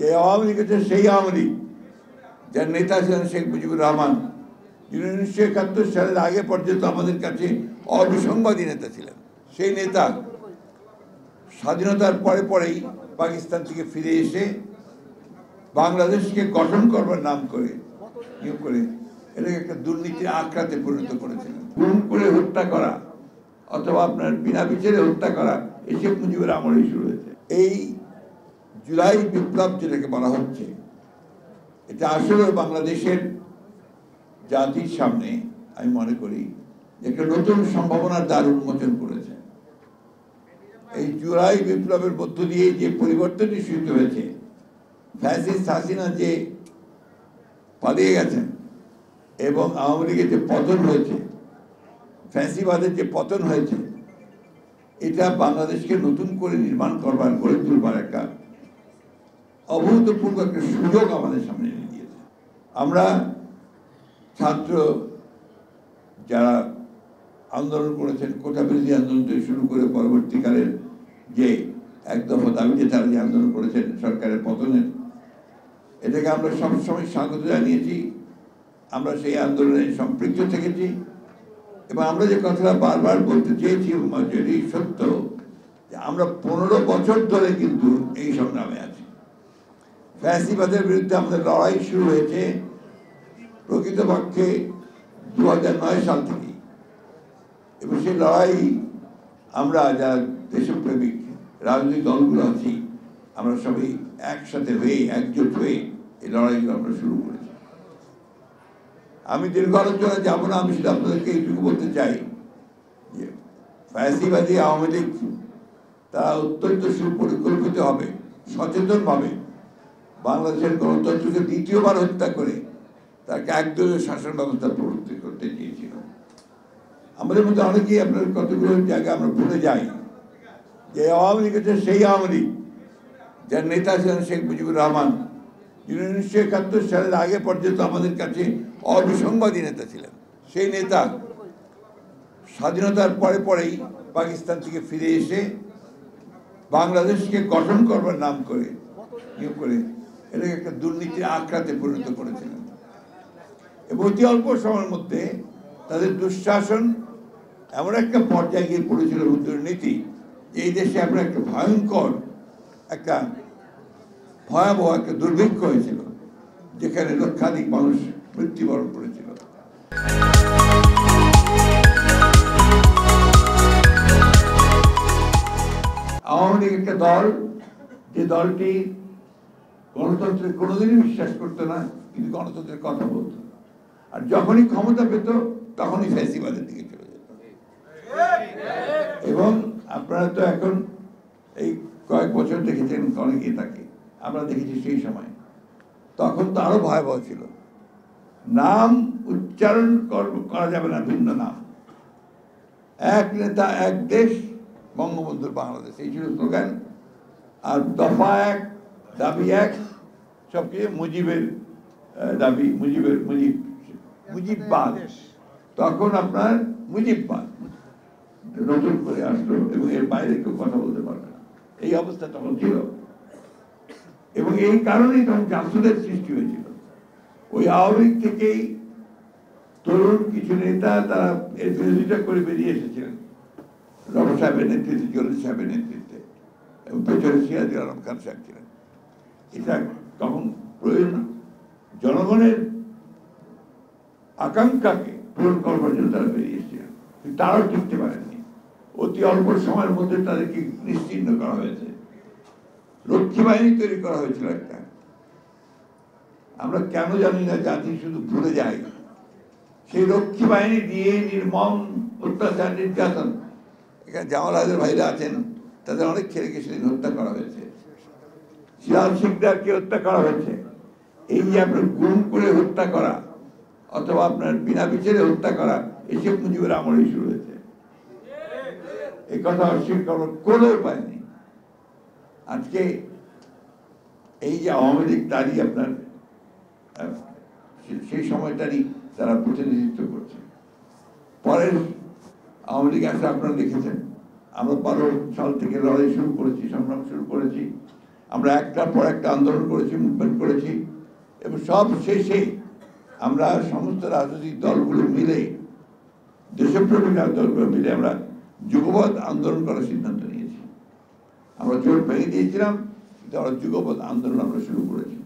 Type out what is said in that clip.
যে আওয়ামী লীগ হচ্ছে সেই আওয়ামী লীগ যার নেতা ছিলেন শেখ মুজিবুর রহমান, যিনি 1971 সালের আগে পর্যন্ত আমাদের কাছে অবিসংবাদী নেতা ছিলেন। সেই নেতা স্বাধীনতার পরে পরেই পাকিস্তান থেকে ফিরে এসে বাংলাদেশকে গঠন করবার নাম করে নিয়োগ করে এটাকে একটা দুর্নীতির আখড়াতে পরিণত করেছিলেন। গুম করে হত্যা করা অথবা আপনার বিনা বিচারে হত্যা করা এই শেখ মুজিবের আমলেই শুরু হয়েছে। এই জুলাই বিপ্লব যেটাকে বলা হচ্ছে, এটা আসলে বাংলাদেশের জাতির সামনে আমি মনে করি একটা নতুন সম্ভাবনার দ্বার উন্মোচন করেছে। এই জুলাই বিপ্লবের মধ্য দিয়ে যে পরিবর্তনটি শুরু হয়েছে, ফ্যাসিস্ট হাসিনা যে পালিয়ে গেছেন এবং আওয়ামী লীগের যে পতন হয়েছে, ফ্যাসিবাদের যে পতন হয়েছে, এটা বাংলাদেশকে নতুন করে নির্মাণ করবার, গড়ে তুলবার একটা অভূতপূর্ব একটা সুযোগ আমাদের সামনে এনে দিয়েছে। আমরা ছাত্র যারা আন্দোলন করেছেন, কোটা বিরোধী আন্দোলন থেকে শুরু করে পরবর্তীকালের যে এক দফা দাবিতে তারা যে আন্দোলন করেছেন সরকারের পতনের, এটাকে আমরা সবসময় স্বাগত জানিয়েছি। আমরা সেই আন্দোলনে সম্পৃক্ত থেকেছি এবং আমরা যে কথাটা বারবার বলতে চেয়েছি যদি সত্য, যে আমরা 15 বছর ধরে কিন্তু এই সংগ্রামে আছি। ফ্যাসিবাদের বিরুদ্ধে আমাদের লড়াই শুরু হয়েছে প্রকৃতপক্ষে 2009 সাল থেকে, এবং সেই লড়াই আমরা যারা দেশপ্রেমিক রাজনৈতিক দলগুলো আছি, আমরা সবাই একসাথে হয়ে একজোট হয়ে এই লড়াইগুলো আমরা শুরু করেছি। আমি দীর্ঘ আলোচনায় যাবো না, আমি শুধু আপনাদেরকে এইটুকু বলতে চাই যে ফ্যাসিবাদী আওয়ামী লীগ তারা অত্যন্ত সুপরিকল্পিতভাবে সচেতনভাবে বাংলাদেশের গণতন্ত্রকে দ্বিতীয়বার হত্যা করে তাকে একদলীয় শাসন ব্যবস্থা প্রবর্তন করতে চেয়েছিল। আমাদের মধ্যে অনেকেই আপনার কতগুলো জায়গায় আমরা ভুলে যাই যে আওয়ামী লীগ হচ্ছে সেই আওয়ামী লীগ যার নেতা ছিলেন শেখ মুজিবুর রহমান, যিনি 1971 সালের আগে পর্যন্ত আমাদের কাছে অবিসংবাদী নেতা ছিলেন। সেই নেতা স্বাধীনতার পরে পরেই পাকিস্তান থেকে ফিরে এসে বাংলাদেশকে গঠন করবার নাম করে নিয়োগ করে এটাকে একটা দুর্নীতির আখড়াতে পরিণত করেছিলেন এবং অতি অল্প সময়ের মধ্যে তাদের দুঃশাসন এমন একটা পর্যায়ে গিয়ে পড়েছিল, দুর্নীতি, এই দেশে আমরা একটা ভয়ঙ্কর একটা ভয়াবহ একটা দুর্ভিক্ষ হয়েছিল, যেখানে লক্ষাধিক মানুষ মৃত্যুবরণ করেছিল। আওয়ামী লীগ একটা দল, যে দলটি গণতন্ত্রে কোনোদিনই বিশ্বাস করতো না, কিন্তু গণতন্ত্রের কথা বলতো, আর যখনই ক্ষমতা পেত তখনই ফ্যাসিবাদের দিকে চলে যেত। এবং আপনারা তো এখন এই কয়েক বছর দেখেছেন অনেকেই তাকে, আমরা দেখেছি সেই সময়, তখন তো আরো ভয়াবহ ছিল। নাম উচ্চারণ করা যাবে না, ভিন্ন নাম, এক নেতা এক দেশ, বঙ্গবন্ধুর বাংলাদেশ, এই ছিল স্লোগান। আর দফা এক, দাবি এক, সবকিছু মুজিবের দাবি, মুজিববাদ। তখন আপনার মুজিববাদ নতুন করে আসলো এবং এর বাইরে কেউ কথা বলতে পারবে না, এই অবস্থা তখন ছিল। এবং এই কারণেই তখন জাসুদের সৃষ্টি হয়েছিল। ওই আওয়ামী লীগ থেকেই তরুণ কিছু নেতা তারা এর বিরোধিতা করে বেরিয়ে এসেছিলেন, রব সাহেবের নেতৃত্বে, জলিল সাহেবের নেতৃত্বে, এবং পেছনে সিরাজুল আলম খান সাহেব ছিলেন। এটা তখন প্রয়োজন, জনগণের আকাঙ্ক্ষাকে পূরণ করবার জন্য তারা বেরিয়ে এসেছিলেন, কিন্তু তারাও টিকতে পারেননি। অতি অল্প সময়ের মধ্যে তাদেরকে নিশ্চিহ্ন করা হয়েছে, রক্ষী বাহিনী তৈরি করা হয়েছিল একটা। আমরা কেন জানি না, জাতি শুধু ভুলে যায়, সেই রক্ষী বাহিনী দিয়ে নির্মম অত্যাচার, নির্যাতন। এখানে জামাল হায়দার ভাইরা আছেন, তাদের অনেক ছেলেকে সেদিন হত্যা করা হয়েছে, সিরাজ শিকদারকে হত্যা করা হয়েছে। এই যে আপনার গুম করে হত্যা করা অথবা আপনার বিনা বিচারে হত্যা করা, এই শেখ মুজিবের আমলেই শুরু হয়েছে। এই কথা অস্বীকার করার কোনো উপায় নেই। আজকে এই যে আওয়ামী লীগ, তারই আপনার সেই সময়টারই তারা প্রতিনিধিত্ব করছে। পরের আওয়ামী লীগ আসলে আপনারা দেখেছেন, আমরা 12 সাল থেকে লড়াই শুরু করেছি, সংগ্রাম শুরু করেছি, আমরা একটার পর একটা আন্দোলন করেছি, মুভমেন্ট করেছি, এবং সব শেষে আমরা সমস্ত রাজনৈতিক দলগুলো মিলে, দেশপ্রেমিক দলগুলো মিলে আমরা যুগপৎ আন্দোলন করার সিদ্ধান্ত নিয়েছি। আমরা জোট ভেঙে দিয়েছিলাম, কিন্তু আমরা যুগপৎ আন্দোলন আমরা শুরু করেছি।